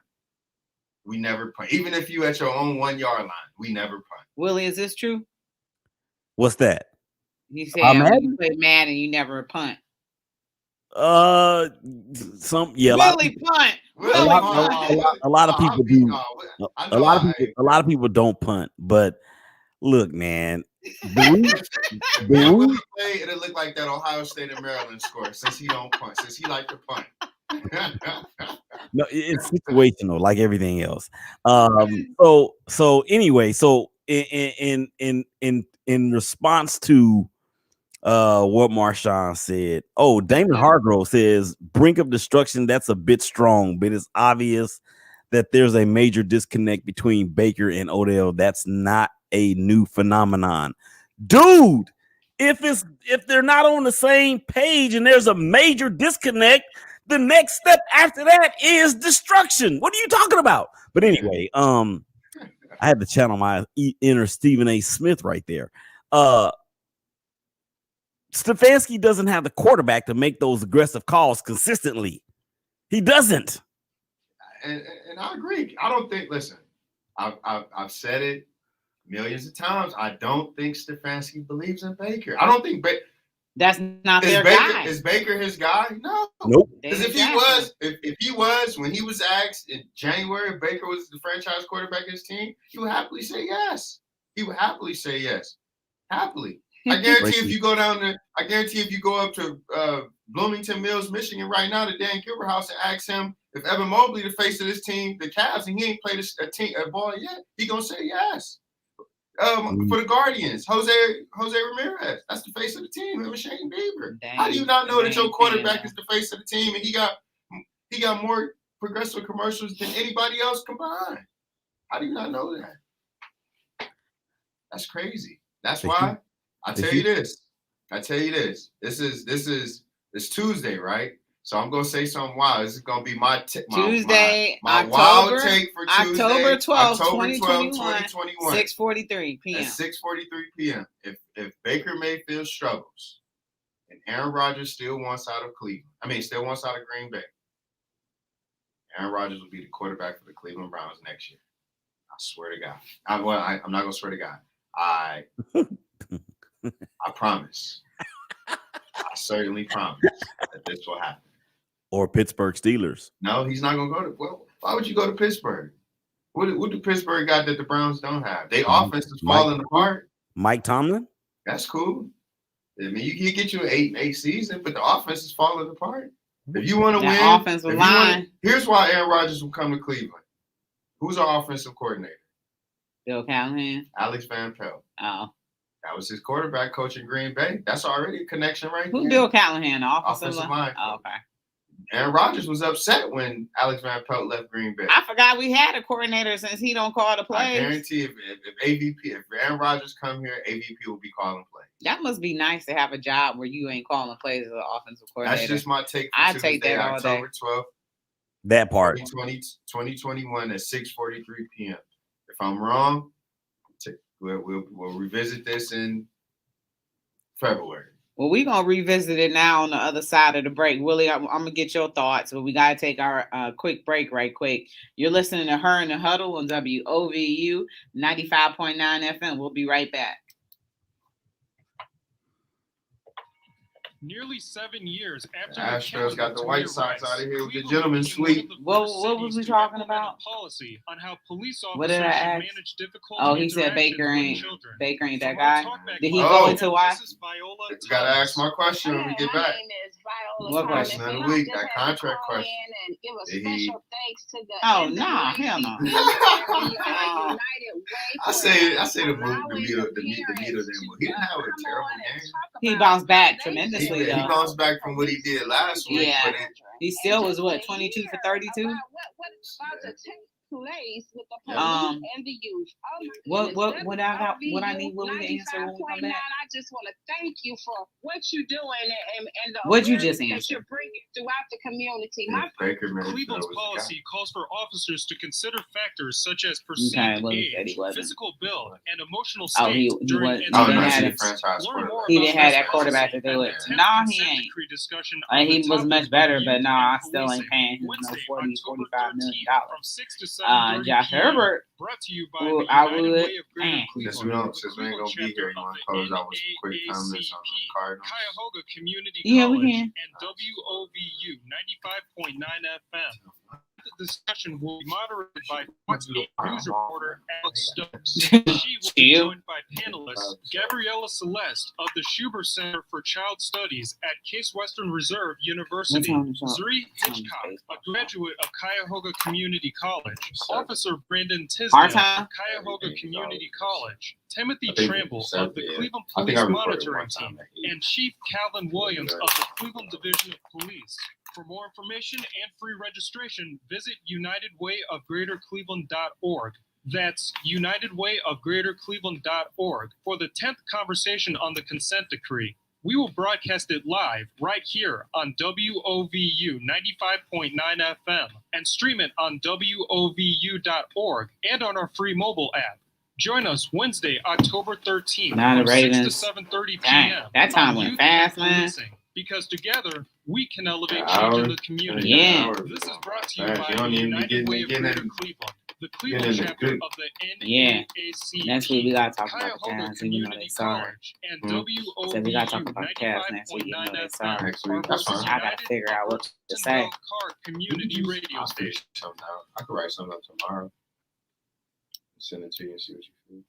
We never punt. Even if you at your own 1 yard line, we never punt. Willie, is this true? What's that? You said you play Madden, you never punt. Willie punt. A lot of people do. A lot of people don't punt, but look, man. When he play, it'll look like that Ohio State and Maryland score since he don't punt, since he like to punt. No, it's situational, like everything else. So anyway, in response to what Marshawn said, Damon Hargrove says brink of destruction. That's a bit strong, but it's obvious that there's a major disconnect between Baker and Odell. That's not a new phenomenon, dude. If they're not on the same page and there's a major disconnect, the next step after that is destruction. What are you talking about? But anyway, I had to channel my inner Stephen A. Smith right there. Stefanski doesn't have the quarterback to make those aggressive calls consistently. He doesn't. And I agree. I don't think. Listen, I've said it millions of times. I don't think Stefanski believes in Baker. I don't think that's not their guy. Is Baker his guy? No. Nope. Because if he was, when he was asked in January if Baker was the franchise quarterback of his team, he would happily say yes. He would happily say yes. Happily. I guarantee if you go down there, if you go up to Bloomington Mills, Michigan right now to Dan Gilbert House and ask him if Evan Mobley, the face of this team, the Cavs, and he ain't played a ball yet, he gonna say yes. For the Guardians, Jose Ramirez, that's the face of the team. Him and Shane Bieber. How do you not know that your quarterback is the face of the team and he got more progressive commercials than anybody else combined? How do you not know that? That's crazy. That's why I tell you this. It's Tuesday, right? So I'm gonna say something wild. This is gonna be my Tuesday, my wild take for Tuesday, October 12th, 2021, 6:43 p.m. At 6:43 p.m. If Baker Mayfield struggles and Aaron Rodgers still wants out of Green Bay, Aaron Rodgers will be the quarterback for the Cleveland Browns next year. I swear to God. I'm not gonna swear to God. I promise. I certainly promise that this will happen. Or Pittsburgh Steelers. No, he's not going to go to. Well, why would you go to Pittsburgh? What do Pittsburgh got that the Browns don't have? Their offense is falling apart. Mike Tomlin? That's cool. I mean, you get you an 8-8 season, but the offense is falling apart. If you want to win, offensive line. Here's why Aaron Rodgers will come to Cleveland. Who's our offensive coordinator? Bill Callahan. Alex Van Pelt. Oh. That was his quarterback coach in Green Bay. That's already a connection right there. Who's Bill Callahan? Offensive line. Oh, okay. Aaron Rodgers was upset when Alex Van Pelt left Green Bay. I forgot we had a coordinator since he don't call the plays. I guarantee if Aaron Rodgers come here, AVP will be calling plays. That must be nice to have a job where you ain't calling plays as an offensive coordinator. That's just my take. I take that all day. October 12th. That part. 2021 at 6:43 p.m. If I'm wrong, we'll revisit this in February. Well, we're going to revisit it now on the other side of the break. Willie, I'm going to get your thoughts, but we got to take our quick break right quick. You're listening to Her in the Huddle on WOVU 95.9 FM. We'll be right back. Nearly 7 years after the Astros got the White Sox out of here with the gentleman's sweep. What was we talking about? Policy on how police officers what did I ask? Manage difficult he said Baker ain't that guy. Did he go into why? You gotta ask my question when we get back. What question of the week? That contract question. Oh no, hell no. I say the meter them. He didn't have a terrible game. He bounced back tremendously He though. bounced back from what he did last week. Yeah. But He still was 22 for 32. Place with the police and the youth. What I need Willie to answer when we come back? I just want to thank you for what you're doing and the What'd you just that answer? you're bringing throughout the community. Cleveland's policy calls for officers to consider factors such as perceived age, physical build, and emotional state during he didn't have that quarterback to do it. Nah, he ain't. He was much better, but no, I still ain't paying him no $45 million. Josh Herbert. Brought to you by I would. Since we ain't gonna be here, you want to close out with some quick comments on the Cardinals? Cuyahoga Community Yeah, we College can. and WOVU 95.9 FM. The discussion will be moderated by Fox 8 News reporter Alex Stokes. She will be joined by panelists Gabriella Celeste of the Schubert Center for Child Studies at Case Western Reserve University, Zuri Hitchcock, a graduate of Cuyahoga Community College, Officer Brandon Tisdale of Cuyahoga Community College, Timothy Tramble of the Cleveland Police Monitoring Team, and Chief Calvin Williams of the Cleveland Division of Police. For more information and free registration, visit UnitedWayOfGreaterCleveland.org. That's UnitedWayOfGreaterCleveland.org for the 10th conversation on the consent decree. We will broadcast it live right here on WOVU 95.9 FM and stream it on WOVU.org and on our free mobile app. Join us Wednesday, October 13th from 6 to 7:30 p.m. That time went fast, man. Because together, we can elevate change in the community. Yeah. This is brought to you by the United Way of Greater Cleveland, the Cleveland chapter of the NAACP. Next week we gotta talk about the Cuyahoga Cavs, even though they sorry. And So we gotta talk about the Cavs next week, even though they sorry. I gotta figure out what to say. Community radio station. I could write something up tomorrow. Send it to you and see what you feel.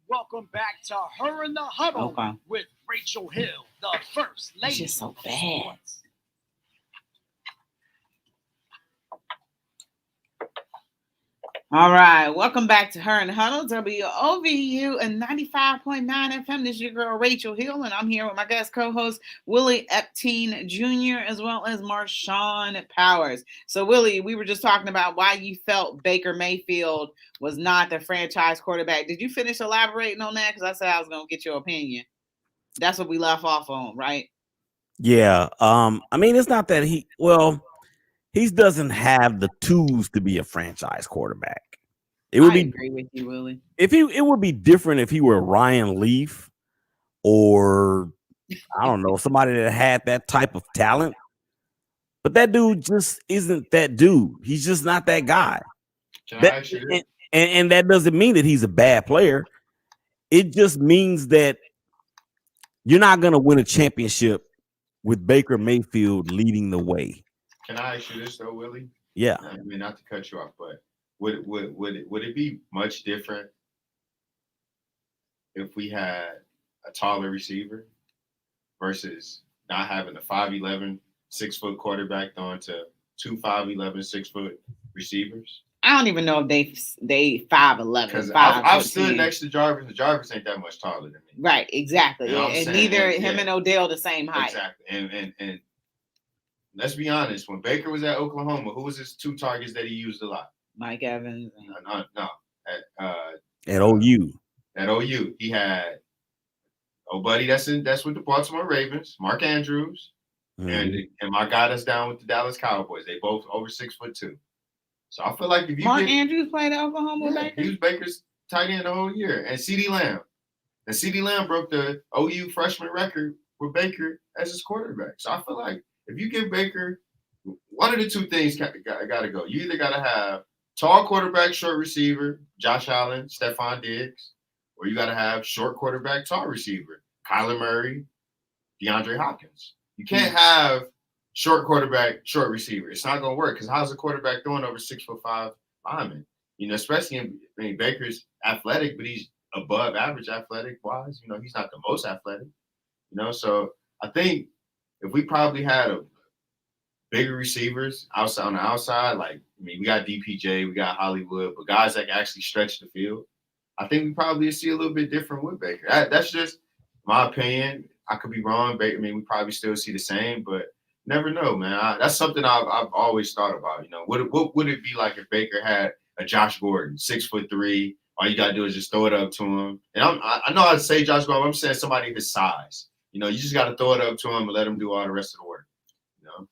Welcome back to Her in the Huddle with Rachel Hill, the First Lady. It's just so bad. All right, welcome back to Her in the Huddle, WOVU and 95.9 FM. This is your girl Rachel Hill, and I'm here with my guest co-host Willie Epteen Jr. as well as Marshawn Powers. So, Willie, we were just talking about why you felt Baker Mayfield was not the franchise quarterback. Did you finish elaborating on that? Because I said I was going to get your opinion. That's what we left off on, right? Yeah. I mean, it's not that he doesn't have the tools to be a franchise quarterback. I agree with you, Willie. It would be different if he were Ryan Leaf or I don't know, somebody that had that type of talent. But that dude just isn't that dude. He's just not that guy. And that doesn't mean that he's a bad player. It just means that you're not going to win a championship with Baker Mayfield leading the way. Can I ask you this though, Willie? Yeah. I mean, not to cut you off, but would it be much different if we had a taller receiver versus not having a 5'11", 6-foot quarterback throwing to 2 5'11", 6-foot receivers? I don't even know if they 5'11". Because I've stood next to Jarvis, and Jarvis ain't that much taller than me. Right, exactly. You know and neither him and Odell the same height. Exactly. And let's be honest, when Baker was at Oklahoma, who was his 2 targets that he used a lot? Mike Evans. No. At OU. At OU, he had buddy that's with the Baltimore Ravens, Mark Andrews, and my guy that's down with the Dallas Cowboys. They both over 6'2". So I feel like if you Mark Andrews played at Oklahoma with Baker? He was Baker's tight end the whole year. And CeeDee Lamb. And CeeDee Lamb broke the OU freshman record with Baker as his quarterback. So I feel like if you give Baker, one of the two things got to go. You either got to have tall quarterback, short receiver, Josh Allen, Stephon Diggs, or you got to have short quarterback, tall receiver, Kyler Murray, DeAndre Hopkins. You can't have short quarterback, short receiver. It's not going to work because how's a quarterback throwing over 6'5" linemen? You know, especially Baker's athletic, but he's above average athletic wise. You know, he's not the most athletic. You know, so I think if we probably had a bigger receivers outside on the outside, like we got DPJ, we got Hollywood, but guys that can actually stretch the field, I think we probably see a little bit different with Baker. That's just my opinion. I could be wrong. We probably still see the same, but never know, man. That's something I've always thought about. You know, what would it be like if Baker had a Josh Gordon, 6'3"? All you gotta do is just throw it up to him. And I know I'd say Josh Gordon, but I'm saying somebody his size. You know, you just gotta throw it up to him and let him do all the rest of the work.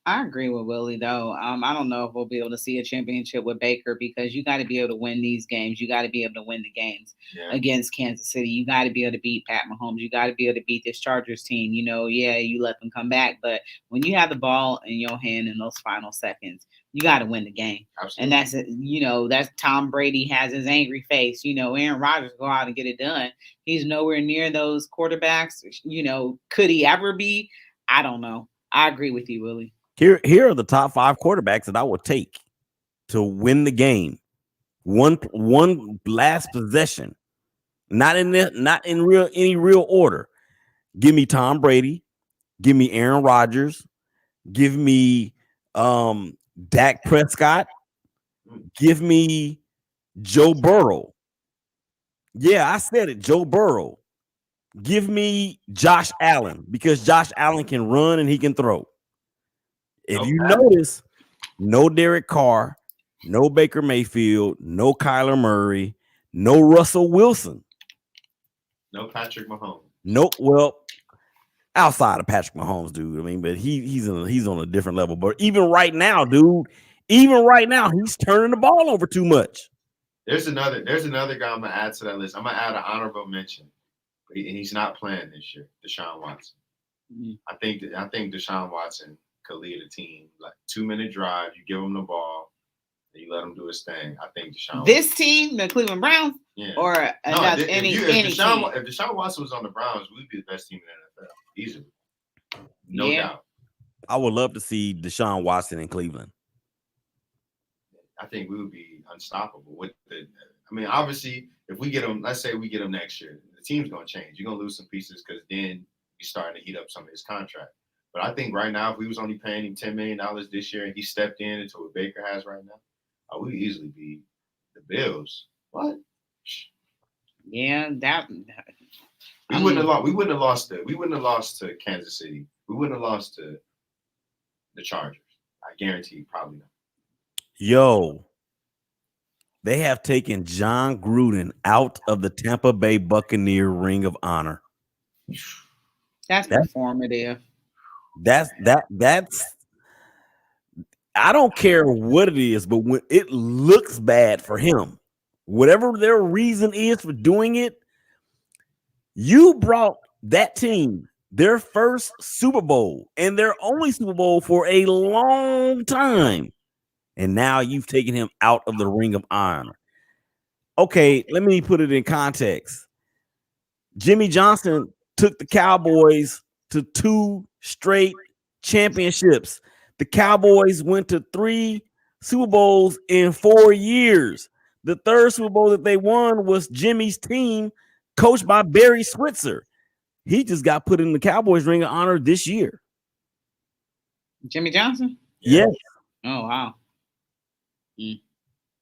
I agree with Willie though. I don't know if we'll be able to see a championship with Baker because you got to be able to win these games. You got to be able to win the games against Kansas City. You got to be able to beat Pat Mahomes. You got to be able to beat this Chargers team. You know, you let them come back, but when you have the ball in your hand in those final seconds, you got to win the game. Absolutely. And that's Tom Brady has his angry face. You know, Aaron Rodgers go out and get it done. He's nowhere near those quarterbacks. You know, could he ever be? I don't know. I agree with you, Willie. Here are the top 5 quarterbacks that I would take to win the game. One last possession, not in any real order. Give me Tom Brady. Give me Aaron Rodgers. Give me Dak Prescott. Give me Joe Burrow. Yeah, I said it, Joe Burrow. Give me Josh Allen because Josh Allen can run and he can throw. If you notice, no Derek Carr, no Baker Mayfield, no Kyler Murray, no Russell Wilson, no Patrick Mahomes. No, well, outside of Patrick Mahomes, dude. I mean, but he's on a different level. But even right now, dude, he's turning the ball over too much. There's another guy I'm gonna add to that list. I'm gonna add an honorable mention. He's not playing this year, Deshaun Watson. Mm-hmm. I think Deshaun Watson could lead a team like 2-minute drive. You give him the ball, and you let him do his thing. I think Deshaun. This team, the Cleveland Browns, or any team. If Deshaun Watson was on the Browns, we'd be the best team in the NFL, easily, no doubt. I would love to see Deshaun Watson in Cleveland. I think we would be unstoppable with obviously, if we get him, let's say we get him next year, the team's gonna change. You're gonna lose some pieces because then you're starting to heat up some of his contract. But I think right now, if we was only paying him $10 million this year and he stepped in into what Baker has right now, we would easily be the Bills. What? Yeah, we wouldn't have lost to Kansas City. We wouldn't have lost to the Chargers. I guarantee probably not. Yo, they have taken John Gruden out of the Tampa Bay Buccaneer Ring of Honor. That's performative. That's I don't care what it is, but when it looks bad for him, whatever their reason is for doing it, you brought that team their first Super Bowl and their only Super Bowl for a long time. And now you've taken him out of the Ring of Honor. Okay, let me put it in context. Jimmy Johnson took the Cowboys to 2 straight championships. The Cowboys went to 3 Super Bowls in 4 years. The third Super Bowl that they won was Jimmy's team, coached by Barry Switzer. He just got put in the Cowboys Ring of Honor this year. Jimmy Johnson? Yes. Oh, wow.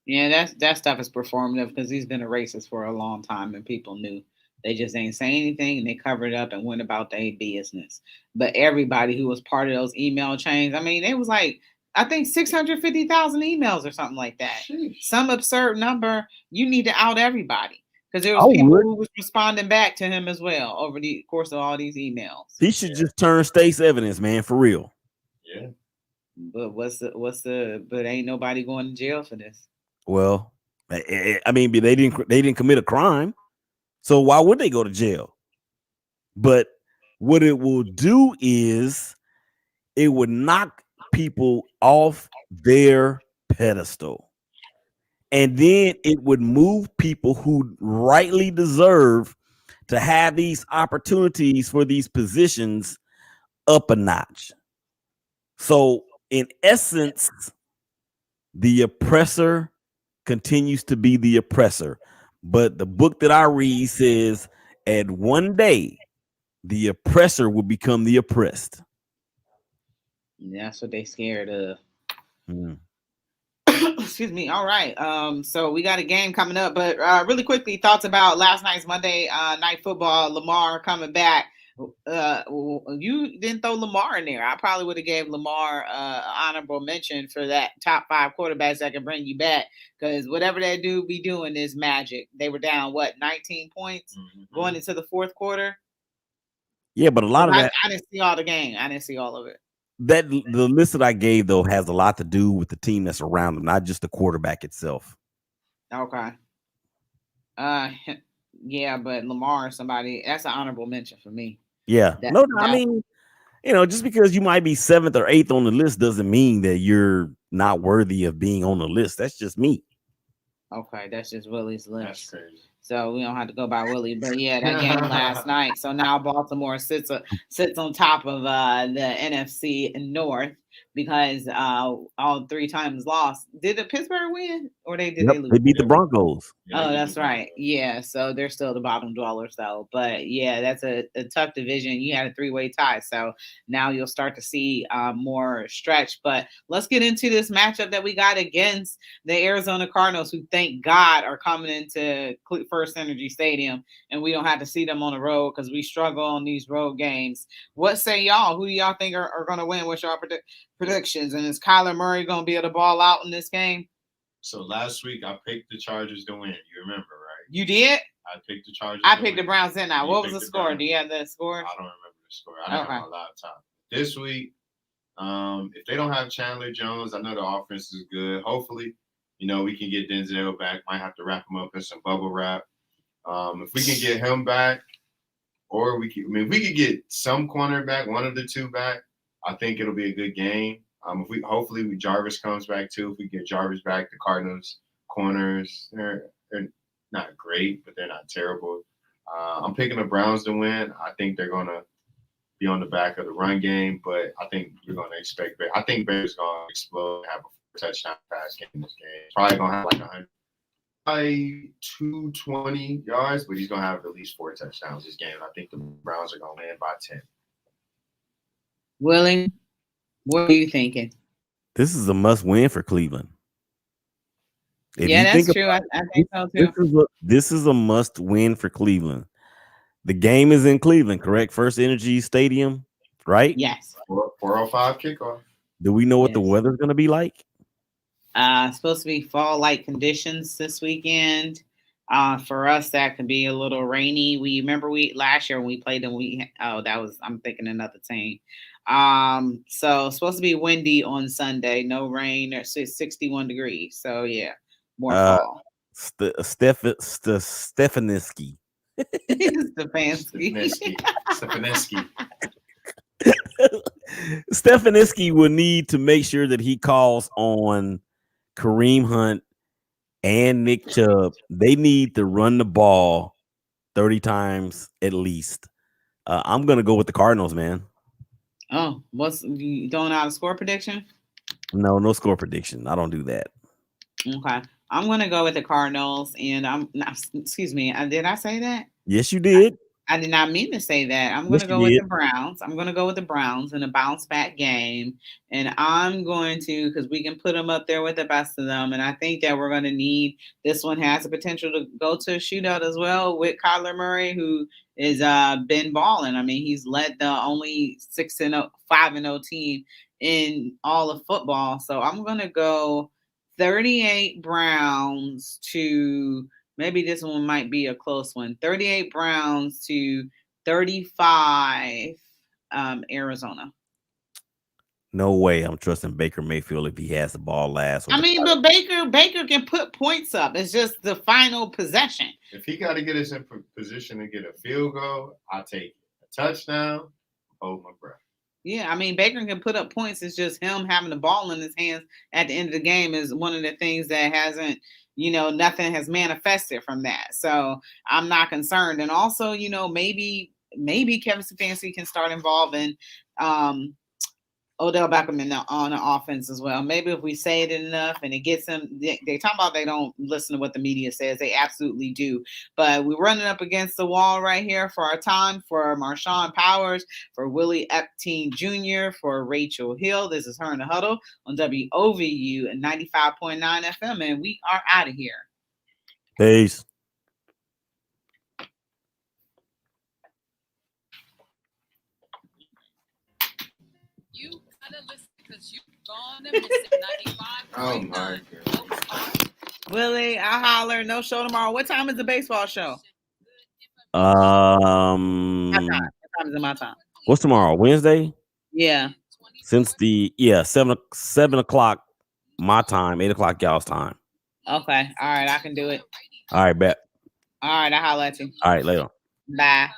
Yeah, that stuff is performative because he's been a racist for a long time and people knew. They just ain't say anything and they covered it up and went about their business. But everybody who was part of those email chains, I mean, it was like, I think 650,000 emails or something like that. Sheesh. Some absurd number. You need to out everybody because there was people who was responding back to him as well over the course of all these emails. He should just turn state's evidence, man, for real. Yeah. But but ain't nobody going to jail for this. Well, I mean, they didn't commit a crime. So why would they go to jail? But what it will do is it would knock people off their pedestal. And then it would move people who rightly deserve to have these opportunities for these positions up a notch. So, in essence, the oppressor continues to be the oppressor. But the book that I read says, at one day, the oppressor will become the oppressed. That's what they scared of. Mm. Excuse me. All right. So we got a game coming up, but really quickly, thoughts about last night's Monday night football. Lamar coming back. You didn't throw Lamar in there. I probably would have gave Lamar honorable mention for that top 5 quarterbacks that can bring you back, because whatever that dude be doing is magic. They were down 19 points going into the fourth quarter. Yeah, but a lot of that I didn't see all the game. I didn't see all of it. That the list that I gave though has a lot to do with the team that's around them, not just the quarterback itself. Okay. Yeah, but Lamar, somebody that's an honorable mention for me. Yeah. I mean, just because you might be 7th or 8th on the list doesn't mean that you're not worthy of being on the list. That's just me. Okay, that's just Willie's list. That's crazy. So we don't have to go by Willie, but yeah, that game last night. So now Baltimore sits on top of the NFC North because all 3 times lost. Did the Pittsburgh win or did they lose? They beat the Broncos. Oh, that's right. Yeah, so they're still the bottom dwellers though. But yeah, that's a tough division. You had a 3-way tie, so now you'll start to see more stretch. But let's get into this matchup that we got against the Arizona Cardinals, who thank God are coming into First Energy Stadium, and we don't have to see them on the road because we struggle on these road games. What say y'all? Who do y'all think are going to win? What's your predictions? And is Kyler Murray going to be able to ball out in this game? So last week I picked the Chargers to win. You remember, right? You did? I picked the Chargers. I picked the Browns, didn't I? What was the score? Do you have the score? I don't remember the score. I don't have my laptop. This week, if they don't have Chandler Jones, I know the offense is good. Hopefully, we can get Denzel back. Might have to wrap him up in some bubble wrap. If we can get him back, or if we could get some cornerback, one of the 2 back, I think it'll be a good game. Hopefully Jarvis comes back too. If we get Jarvis back, the Cardinals corners, they're not great, but they're not terrible. I'm picking the Browns to win. I think they're gonna be on the back of the run game, but I think we're gonna expect. I think Bears gonna explode and have a touchdown pass game in this game. Probably gonna have like 220 yards, but he's gonna have at least 4 touchdowns this game. I think the Browns are gonna win by 10. Willie, what are you thinking? This is a must-win for Cleveland. That's true. I think so too. This is a must-win for Cleveland. The game is in Cleveland, correct? First Energy Stadium, right? Yes. 4:05 kickoff. Do we know what the weather's going to be like? Supposed to be fall-like conditions this weekend. For us, that could be a little rainy. Remember last year when we played them. I'm thinking another team. So it's supposed to be windy on Sunday, no rain. It's 61 degrees. So yeah, more fall. Stefanski. Stefanski. Stefanski will need to make sure that he calls on Kareem Hunt and Nick Chubb. They need to run the ball 30 times at least. I'm gonna go with the Cardinals, man. Oh, you throwing out a score prediction? No score prediction. I don't do that. Okay. I'm going to go with the Cardinals, and excuse me, did I say that? Yes, you did. I did not mean to say that. I'm going to go with the Browns. I'm going to go with the Browns in a bounce back game. And I'm going to, because we can put them up there with the best of them. And I think that we're going to need, this one has the potential to go to a shootout as well with Kyler Murray, who is been balling. I mean, he's led the only 5-0 team in all of football. So I'm going to go 38 Browns to, maybe this one might be a close one. 38 Browns to 35 Arizona. No way I'm trusting Baker Mayfield if he has the ball last. I mean, but Baker can put points up. It's just the final possession. If he got to get us in position to get a field goal, I'll take it. A touchdown, hold my breath. Yeah, I mean, Baker can put up points. It's just him having the ball in his hands at the end of the game is one of the things that hasn't, nothing has manifested from that. So I'm not concerned. And also, maybe Kevin Stefanski can start involving Odell Beckham on the offense as well. Maybe if we say it enough and it gets them, they talk about they don't listen to what the media says. They absolutely do. But we're running up against the wall right here for our time, for Marshawn Powers, for Willie Epstein Jr., for Rachel Hill. This is her in the Huddle on WOVU and 95.9 FM, and we are out of here. Peace. You gotta listen because you've gone and missing 95.9. Oh my God. Willie, I'll holler. No show tomorrow. What time is the baseball show? My time. What time is it my time? What's tomorrow? Wednesday? Yeah. Since 7 o'clock my time, 8 o'clock y'all's time. Okay. All right. I can do it. All right, bet. All right. I'll holler at you. All right, later. Bye.